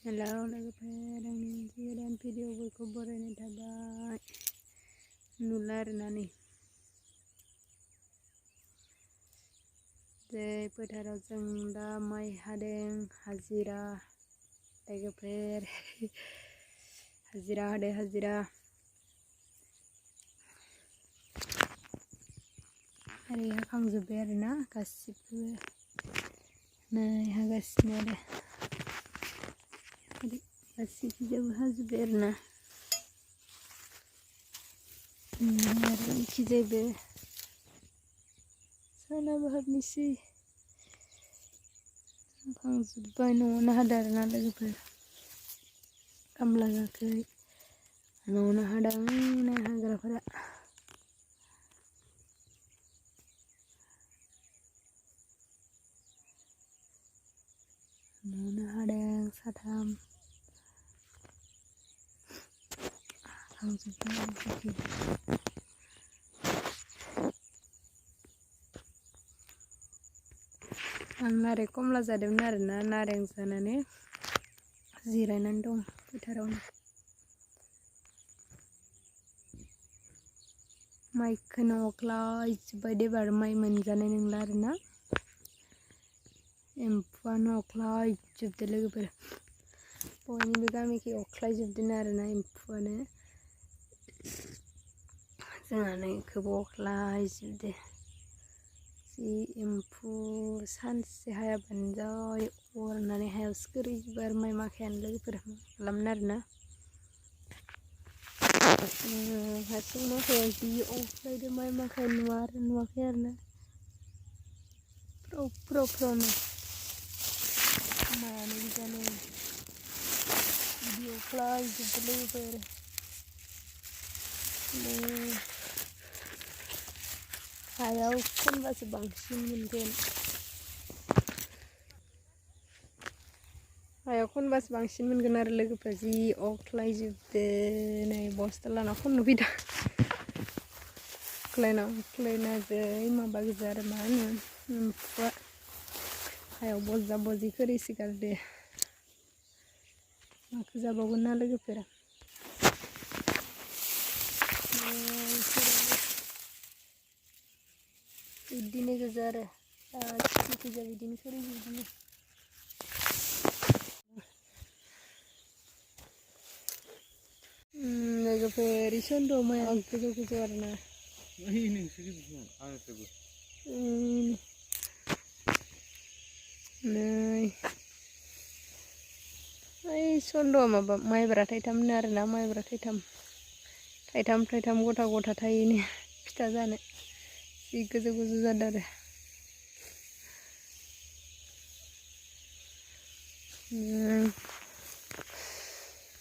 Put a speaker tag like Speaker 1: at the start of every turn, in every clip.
Speaker 1: Halo लोगोफोर आंनि मोनसे गोदान भिडिअ बयखौ बरायनाय थाबाय नुला आरोना नै जे फोथाराव जों दा माइ हादों हाजिरा लोगोफोर हाजिरा हादों हाजिरा ओरै हाखांजोब्बाय आरोना गासिबो नै हागासिनो आरो गासिबो हाजोब्बाय आरोना आरो इखिजायबो सानाबो हाबनोसै हाखांजोब्बाय न'आवनो हादों आरोना लोगोफोर खामला जायाखै न'आवनो हादों हाग्राफोरा न'आवनो हादों साथाम हाखांजोब्बाय आं नारें कमला जादोंमोन आरोना नारें जानानै जिरायनानै दं फोथारावनो माइखौनो अख्लायजोब्बाय एबार माइ मोनजानाय नंला आरोना एम्फौआनो अख्लायजोबदों लोगोफोर बयनिबो गामिखै अख्लायजोबदों आरोना एम्फौआनो जोंहा नै इखौबो अख्लायजोबदों जि एम्फौ सानसे हायाबानो जै अरनानै हायावसो गोरैजोबो आरो माइ माखायानो लोगोफोर खालामनो आरोना हारसिं माखायाव जि अख्लायदों माइ माखाया नुवाखै आरोना फ्रावनो मायानो बिदिनो बिदि अख्लायजोबदों लोगोफोर हायाव खनबासो बांसिन मोनगोन हायाव खनबासो बांसिन मोनगोन आरो लोगोफोरा जि अख्लायजोबदों नै बस्था लाना खननो फैदों अख्लायना जै माबा गोजा आरो मा होनो एम्फौआ हायाव बजा बजि खोरैसोगारदो माखौ जाबावगोन ना लोगोफोरा बिदिनो गोजा आरो गासिबो बिदिनो खोरैजोबदों लोगोफोर इसोन्द माया गोजौ गोजौ आरोना नै ओइ सन्द'आ माबा माइब्रा थाइथामनो आरोना माइब्रा थाइथाम गथा गथा थायोनो फिथा जानो जि गोजौ गोजौ जादों आरो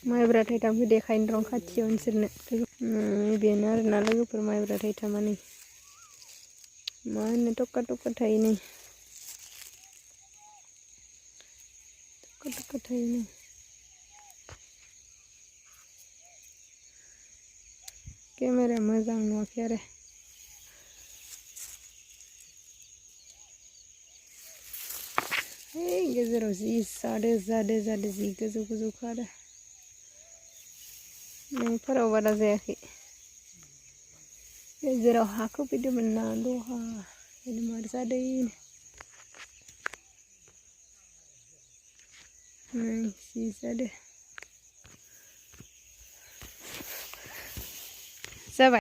Speaker 1: माइब्रा थाइथामखौ देखायनो दं खाथियाव नोंसोरनो बेनो आरोना लोगोफोर माइब्रा थाइथामा नै मा होनो टक्का थायो नै टक्का थायो नै केमेरा मोजां नुवाखै आरो गेजेराव जि जादो जि गोजौखा आरो न'फोराव बारा जायाखै गेजेराव हाखौ फैदोंमोन ना दहा मार जादों जि जादों